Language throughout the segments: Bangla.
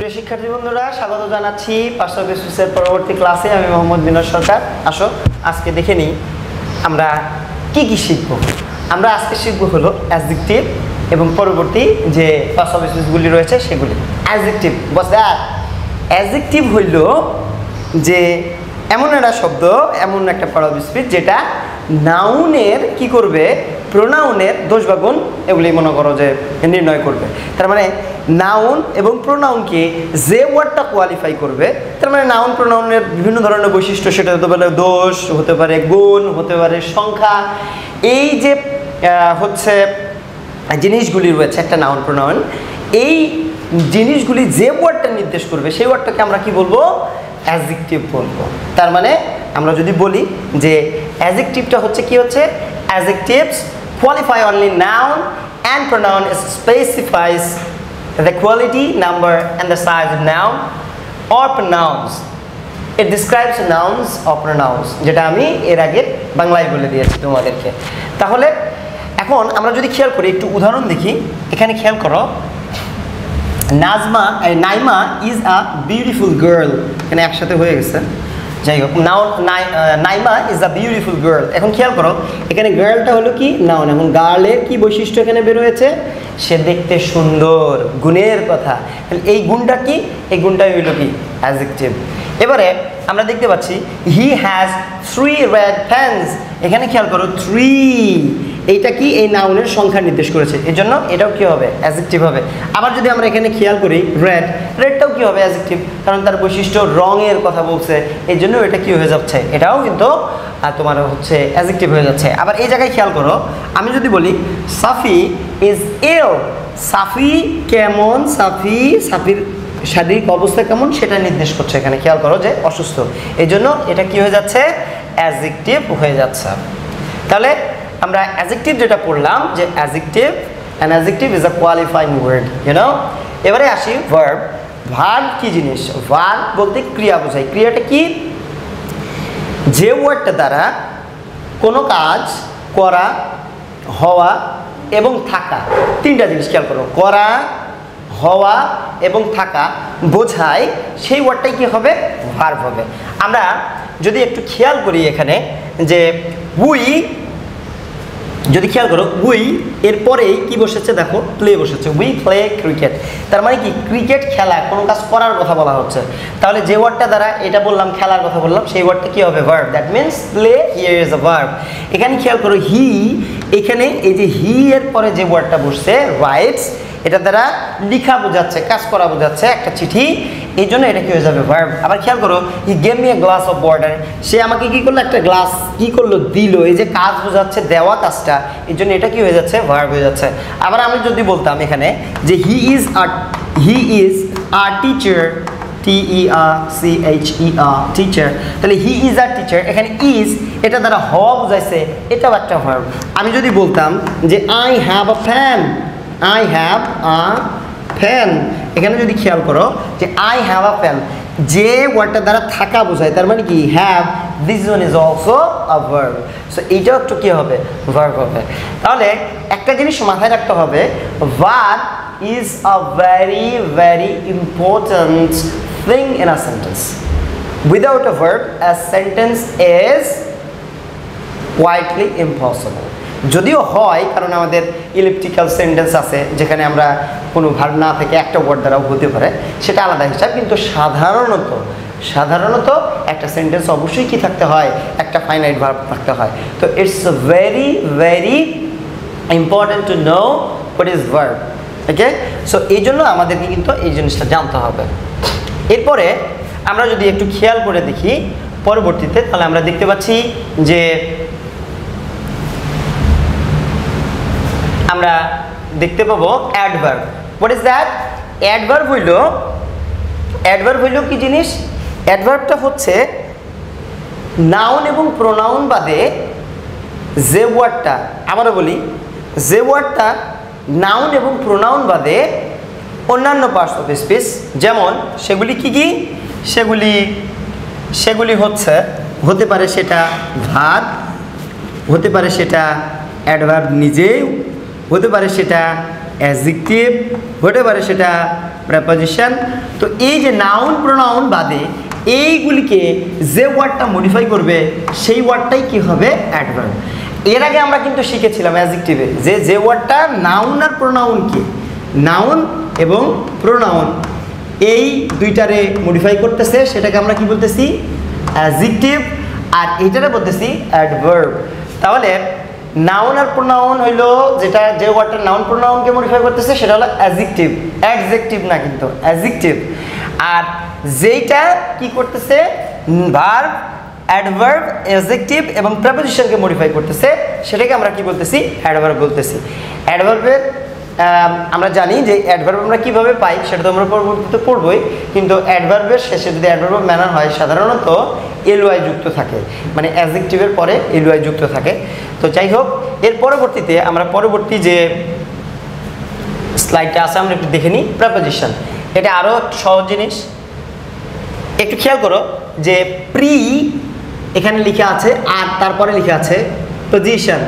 প্রিয় শিক্ষার্থী বন্ধুরা, স্বাগত জানাচ্ছি পার্সোনাল বিজনেসের পরবর্তী ক্লাসে। আমি মোহাম্মদ বিনোদ সরকার। আসো আজকে দেখে নিই আমরা কি শিখব। আমরা আজকে শিখব হলো অ্যাডজেক্টিভ এবং পরবর্তী যে পার্সোনাল বিজনেসগুলি রয়েছে সেগুলি। অ্যাডজেক্টিভ বাস দ্যাট, অ্যাডজেক্টিভ হইল যে এমন একটা শব্দ, এমন একটা পার্সোনাল বিজনেস যেটা নাউনের কি করবে, প্রোনাউনের দোষ বা গুণ এগুলি মনে করো যে নির্ণয় করবে। তার মানে নাউন এবং প্রোনাউনকে যে ওয়ার্ডটা কোয়ালিফাই করবে, তার মানে নাউন প্রোনাউনের বিভিন্ন ধরনের বৈশিষ্ট্য, সেটা হতে পারে দোষ, হতে পারে গুণ, হতে পারে সংখ্যা। এই যে হচ্ছে জিনিসগুলি রয়েছে একটা নাউন প্রোনাউন, এই জিনিসগুলি যে ওয়ার্ডটা নির্দেশ করবে সেই ওয়ার্ডটাকে আমরা কি বলবো, অ্যাডজেক্টিভ বলবো। তার মানে আমরা যদি বলি যে অ্যাডজেক্টিভটা হচ্ছে কি হচ্ছে, adjectives qualify only noun and pronoun specifies the quality, number and the size of noun or pronouns. It describes nouns or pronouns, যেটা আমি এর আগে বাংলায় বলে দিয়েছি তোমাদেরকে। তাহলে এখন আমরা যদি খেয়াল করি, একটু উদাহরণ দেখি। এখানে খেয়াল করো, Naima is a beautiful girl, এখানে একসাথে হয়ে গেছে। যাই হোক, Naima is a beautiful girl. এখন খেয়াল করো, এখানে গার্লটা হলো কি নাউন। এখন গার্লের কি বৈশিষ্ট্য এখানে বের হয়েছে, সে দেখতে সুন্দর, গুণের কথা। এই গুণটা কি, এই গুণটাই হইল কি অ্যাডজেক্টিভ। এবারে আমরা দেখতে পাচ্ছি হি হ্যাজ 3 red pens। এখানে খেয়াল করো 3, এইটা কি এই নাউনের সংখ্যা নির্দেশ করেছে, এই জন্য এটাও কি হবে, অ্যাডজেক্টিভ হবে। আবার যদি আমরা এখানে খেয়াল করি রেডটাও কি হবে, অ্যাডজেক্টিভ, কারণ তার বৈশিষ্ট্য রঙের কথা বলছে, এই জন্য এটা কি হয়ে যাচ্ছে, এটাও কিন্তু তোমার হচ্ছে অ্যাডজেক্টিভ হয়ে যাচ্ছে। আবার এই জায়গায় খেয়াল করো, আমি যদি বলি সাফি ইজ ইল, সাফি কেমন, সাফির শারীরিক অবস্থা কেমন সেটা নির্দেশ করছে। এখানে খেয়াল করো যে অসুস্থ, এই জন্য এটা কি হয়ে যাচ্ছে, অ্যাডজেক্টিভ হয়ে যাচ্ছে। তাহলে আমরা অ্যাডজেক্টিভ যেটা পড়লাম যে adjective, an adjective is a qualifying word, you know. এবারে আসি ভার্ব। ভার্ব কি জিনিস, ভার্ব বলতে ক্রিয়া বোঝায়। ক্রিয়াটা কি, যে ওয়ার্ডটা দ্বারা কোনো কাজ করা, হওয়া এবং থাকা, তিনটা জিনিস খেয়াল করো, করা, হওয়া এবং থাকা বোঝায়, সেই ওয়ার্ডটাই কি হবে, ভার্ব হবে। আমরা যদি একটু খেয়াল করি এখানে যে উই, যদি খেয়াল করো উই এরপরেই কি বসেছে, দেখো প্লে বসেছে, উই প্লে ক্রিকেট। তার মানে কি ক্রিকেট খেলা, কোনো কাজ করার কথা বলা হচ্ছে। তাহলে যে ওয়ার্ডটা দ্বারা এটা বললাম, খেলার কথা বললাম, সেই ওয়ার্ডটা কি হবে, verb. That means play here is a verb. এখানে খেয়াল করো হি, এখানে এই যে হি এর পরে যে ওয়ার্ডটা বসছে রাইটস, এটা দ্বারা লিখা বোঝাচ্ছে, কাজ করা বোঝাচ্ছে, একটা চিঠি, এই জন্য এটা কি হয়ে যাবে, ভার্ব। আবার খেয়াল করো he gave me a glass of water, সে আমাকে কি করলো, একটা গ্লাস কি করলো, দিল, এই যে কাজ বোঝাচ্ছে, দেওয়া কাজটা, এই জন্য এটা কি হয়ে যাচ্ছে, ভার্ব হয়ে যাচ্ছে। আবার আমি যদি বলতাম এখানে যে he is a teacher, TERCHER, teacher, তাহলে হি ইজ আ টিচার, এখানে ইজ এটা দ্বারা হওয়া বোঝাইছে, এটাও একটা ভার্ব। আমি যদি বলতাম যে I have a fan, I have a pen, এখানে যদি খেয়াল করো যে I have a pen, যে ওয়ার্ডটা দ্বারা থাকা বোঝায়, তার মানে কি have, this one is also a verb, so এইটাও একটু কি হবে, verb হবে। তাহলে একটা জিনিস মাথায় রাখতে হবে, verb is a very very important thing in a sentence. Without a verb a sentence is quietly impossible. যদিও হয়, কারণ আমাদের ইলিপ্টিক্যাল সেন্টেন্স আছে যেখানে আমরা কোনো ভার্ব না থেকে একটা ওয়ার্ড দ্বারাও হতে পারে, সেটা আলাদা হিসাব, কিন্তু সাধারণত একটা সেন্টেন্স অবশ্যই কি থাকতে হয়, একটা ফাইনাইট ভার্ব থাকতে হয়। তো it's very very important to know what is verb, okay. So এই জন্য আমাদেরকে কিন্তু এই জিনিসটা জানতে হবে। এরপরে আমরা যদি একটু খেয়াল করে দেখি পরবর্তীতে, তাহলে আমরা দেখতে পাচ্ছি যে আমরা দেখতে পাবো adverb. What is that, adverb হইল কি জিনিস, অ্যাডভার্বটা হচ্ছে নাউন এবং প্রোনাউন বাদে যে ওয়ার্ডটা, আমরা বলি যে ওয়ার্ডটা নাউন এবং প্রোনাউন বাদে অন্যান্য পার্টস অফ স্পিচ, যেমন সেগুলি কি কি, সেগুলি হচ্ছে, হতে পারে সেটা ভার্ব, হতে পারে সেটা অ্যাডভার্ব নিজেই, হতে পারে সেটা অ্যাডজেক্টিভ, হতে পারে সেটা প্রেপোজিশন। তো এই যে নাউন প্রোনাউন বাদে এইগুলিকে যে ওয়ার্ডটা মডিফাই করবে সেই ওয়ার্ডটাই কি হবে? অ্যাডভার্ব। এর আগে আমরা কিন্তু শিখেছিলাম অ্যাডজেক্টিভে যে ওয়ার্ডটা নাউন আর প্রোনাউনকে, নাউন এবং প্রোনাউন এই দুইটারে মডিফাই করতেছে সেটাকে আমরা কি বলতেছি? অ্যাডজেক্টিভ। আর এইটারে বলতেছি অ্যাডভার্ব। তাহলে নাউন আর প্রোনাউন হইলো যেটা, যে ওয়ার্ডটা নাউন প্রোনাউনকে মডিফাই করতেছে সেটা হলো অ্যাডজেক্টিভ, অ্যাডজেক্টিভ না কিন্তু অ্যাডজেক্টিভ। আর যেইটা কি করতেছে? ভার্ব, অ্যাডভার্ব, অ্যাডজেক্টিভ এবং প্রেপোজিশনকে মডিফাই করতেছে সেটাকে আমরা কি বলতেছি? অ্যাডভার্ব বলতেছি। অ্যাডভার্বের আমরা জানি যে অ্যাডভার্ব আমরা কীভাবে পাই সেটা তো আমরা পরবর্তীতে পড়বই, কিন্তু অ্যাডভার্বের শেষে যদি অ্যাডভার্ব ম্যানার হয় সাধারণত এলওয়াই যুক্ত থাকে, মানে অ্যাডজেক্টিভের পরে এলওয়াই যুক্ত থাকে। তো যাই হোক, এর পরবর্তীতে আমরা পরবর্তী যে স্লাইডটা আছে আমরা একটু দেখে নিই। প্রেপোজিশন, এটা আরও সহজ জিনিস। একটু খেয়াল করো যে প্রি এখানে লিখা আছে আর তারপরে লিখা আছে পজিশন,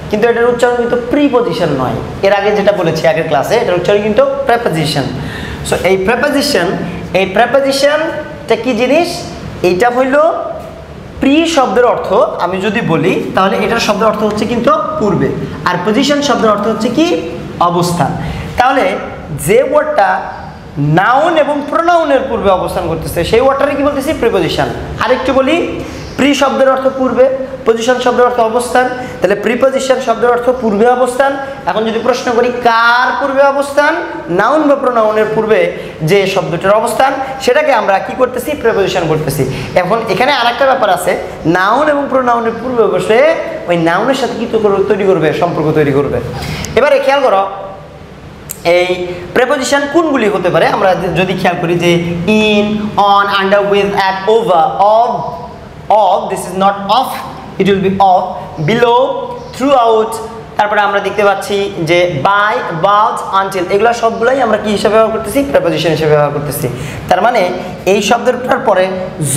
কিন্তু এটার উচ্চারণ কিন্তু প্রিপজিশন নয়। এর আগে যেটা বলেছি আগের ক্লাসে, এটার উচ্চারণ কিন্তু প্রেপোজিশন। সো এই প্রেপোজিশনটা কি জিনিস? এইটা হইল প্রি শব্দের অর্থ আমি যদি বলি তাহলে এটার শব্দের অর্থ হচ্ছে কিন্তু পূর্বে, আর পজিশন শব্দের অর্থ হচ্ছে কি? অবস্থান। তাহলে যে ওয়ার্ডটা নাউন এবং প্রোনাউনের পূর্বে অবস্থান করতেছে সেই ওয়ার্ডটারে কি বলতেছি? প্রিপজিশন। আরেকটু বলি, প্রি শব্দের অর্থ পূর্বে, পজিশন শব্দের অর্থ অবস্থান। তাহলে প্রিপজিশন শব্দের অর্থ পূর্বে অবস্থান। এখন যদি প্রশ্ন করি কার পূর্বে অবস্থান, নাউন বা প্রোনাউনের পূর্বে যে শব্দটার অবস্থান সেটাকে আমরা কি করতেছি? প্রিপজিশন করতেছি। এখন এখানে আরেকটা ব্যাপার আছে, নাউন এবং প্রোনাউনের পূর্বে বসে ওই নাউনের সাথে কি তৈরি করবে? সম্পর্ক তৈরি করবে। এবারে খেয়াল করো এই প্রেপোজিশন কোনগুলি হতে পারে। আমরা যদি খেয়াল করি যে in, on, under, with, at, over, of, this is not of, it will be of, below, throughout, তারপরে আমরা দেখতে পাচ্ছি যে by, about, until, এগুলো সবগুলোই আমরা কি হিসাবে ব্যবহার করতেছি? প্রেপোজিশন হিসেবে ব্যবহার করতেছি। তার মানে এই শব্দটার পরে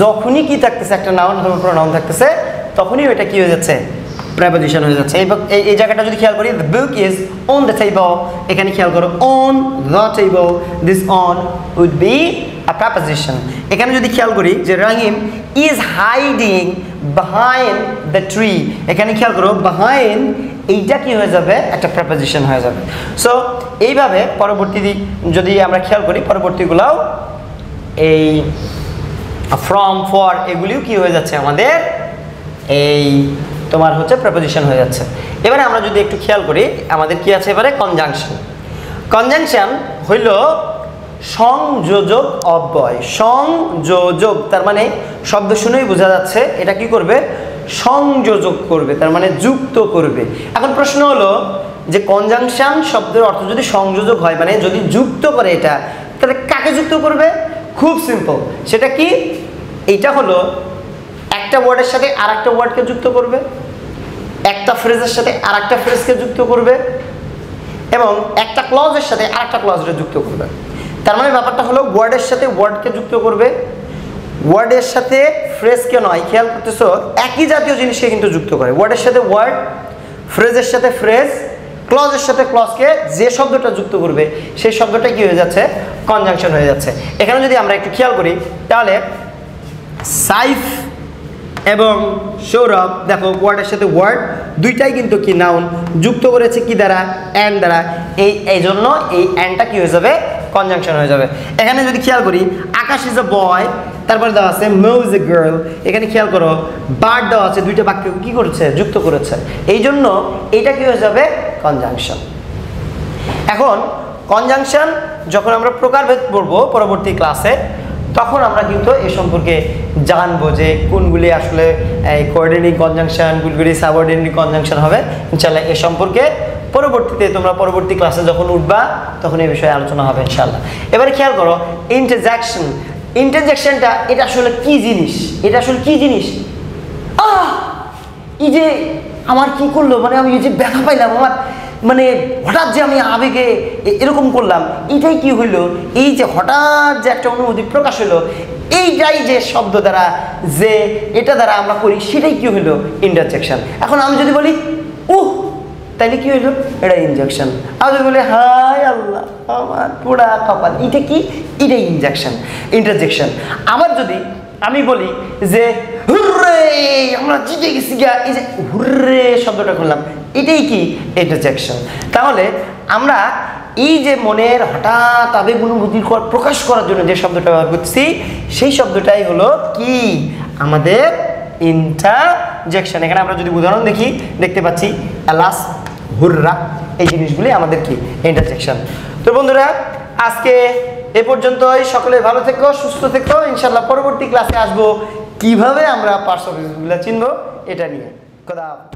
যখনই কি থাকতেছে? একটা নাউন অথবা প্রোনাউন থাকতেছে, তখনই ওইটা কি হয়ে যাচ্ছে? প্রেপোজিশন হয়ে যাচ্ছে। এই জায়গাটা যদি খেয়াল করি, the book is on the table, এখানে খেয়াল করো on the table, this on would be a preposition. এখানে যদি খেয়াল করি যে রাহিম is hiding behind the tree, এখানে খেয়াল করো behind এইটা কি হয়ে যাবে? একটা প্রেপোজিশন হয়ে যাবে। সো এইভাবে পরবর্তী যদি আমরা খেয়াল করি পরবর্তীগুলোও এই from, for এগুলিও কি হয়ে যাচ্ছে? আমাদের এই তোমার হচ্ছে প্রেপোজিশন হয়ে যাচ্ছে। এবারে আমরা যদি একটু খেয়াল করি আমাদের কি আছে এবারে? কনজাংশন। কনজাংশন হইল সংযোজক অব্যয়। সংযোজক তার মানে শব্দ শুনেই বোঝা যাচ্ছে এটা কি করবে? সংযোজক করবে, তার মানে যুক্ত করবে। এখন প্রশ্ন হলো যে কনজাংশন শব্দের অর্থ যদি সংযোজক হয়, মানে যদি যুক্ত করে এটা, তাহলে কাকে যুক্ত করবে? খুব সিম্পল, সেটা কি? এইটা হলো একটা ওয়ার্ডের সাথে আর একটা ওয়ার্ডকে যুক্ত করবে, একটা ফ্রেজের সাথে আর একটা ফ্রেজকে যুক্ত করবে, এবং একটা ক্লজের সাথে আর একটা ক্লজকে যুক্ত করবে। তার মানে ব্যাপারটা হলো ওয়ার্ডের সাথে ওয়ার্ডকে যুক্ত করবে, ওয়ার্ডের সাথে ফ্রেজকে নয়। খেয়াল করতেছো একই জাতীয় জিনিসকে কিন্তু যুক্ত করে। ওয়ার্ডের সাথে ওয়ার্ড, ফ্রেজের সাথে ফ্রেজ, ক্লজের সাথে ক্লজকে যে শব্দটা যুক্ত করবে সেই শব্দটা কি হয়ে যাচ্ছে? কনজাংশন হয়ে যাচ্ছে। এখানে যদি আমরা একটু খেয়াল করি তাহলে সাইফ এবং সৌরভ, দেখো ওয়ার্ডের সাথে ওয়ার্ড দুইটাই কিন্তু কি নাউন, যুক্ত করেছে কি দ্বারা? অ্যান্ড দ্বারা। এই জন্য এই অ্যান্ডটা কি হয়ে যাবে? কনজাংশন হয়ে যাবে। এখানে যদি খেয়াল করি আকাশ ইজ এ বয়, তারপরে দেওয়া আছে মৌ ইজ এ গার্ল, এখানে খেয়াল করো বার্ড দেওয়া আছে, দুইটা বাক্য কি করেছে? যুক্ত করেছে। এই জন্য এইটা কি হয়ে যাবে? কনজাংশন। এখন কনজাংশন যখন আমরা প্রকারভেদ পড়বো পরবর্তী ক্লাসে, তখন আমরা কিন্তু এ সম্পর্কে জানবো যে কোনগুলি আসলে কোঅর্ডিনেটিং কনজাংশন, কোনগুলি সাবঅর্ডিনেটিং কনজাংশন হবে। ইনশাআল্লাহ এ সম্পর্কে পরবর্তীতে তোমরা পরবর্তী ক্লাসে যখন উঠবা তখন এই বিষয়ে আলোচনা হবে ইনশাআল্লাহ। এবারে খেয়াল করো ইন্টারজেকশন। ইন্টারজেকশনটা এটা আসলে কি জিনিস? এটা আসলে কি জিনিস? এই যে আমার কি করলো, মানে আমি এই যে ব্যথা পাইলাম, আমার মানে হঠাৎ যে আমি আবেগে এরকম করলাম, এইটাই কি হইলো? এই যে হঠাৎ যে একটা অনুভূতি প্রকাশ হলো, এইটাই যে শব্দ দ্বারা যে এটা দ্বারা আমরা করি সেটাই কি হইলো? ইন্টারজেকশন। এখন আমি যদি বলি তাইলে কি হইলো, এটা ইনজেকশন। আর যদি বলে হাই আল্লাহ আমার পুরা কপাল, এটা কি, এটাই ইন্টারজেকশন। আবার যদি আমি বলি যে হুররে আমরা জিতে গেছি গা, এই যে হুররে শব্দটা করলাম, এটাই কি, ইন্টারজেকশন। তাহলে আমরা এই যে মনের হঠাৎ আবেগ অনুভূতি প্রকাশ করার জন্য যে শব্দটা ব্যবহার করছি, সেই শব্দটাই হলো কি, আমাদের ইন্টারজেকশন। এখানে আমরা যদি উদাহরণ দেখি, দেখতে পাচ্ছি আলাস, হুররা, এই জিনিসগুলি আমাদের কি, ইন্টারজেকশন। তো বন্ধুরা আজকে এ পর্যন্তই। সকলে ভালো থেকো, সুস্থ থেকো। ইনশাল্লাহ পরবর্তী ক্লাসে আসবো কিভাবে আমরা পার্টস অফ স্পিচগুলো চিনবো এটা নিয়ে। খোদা হাফেজ।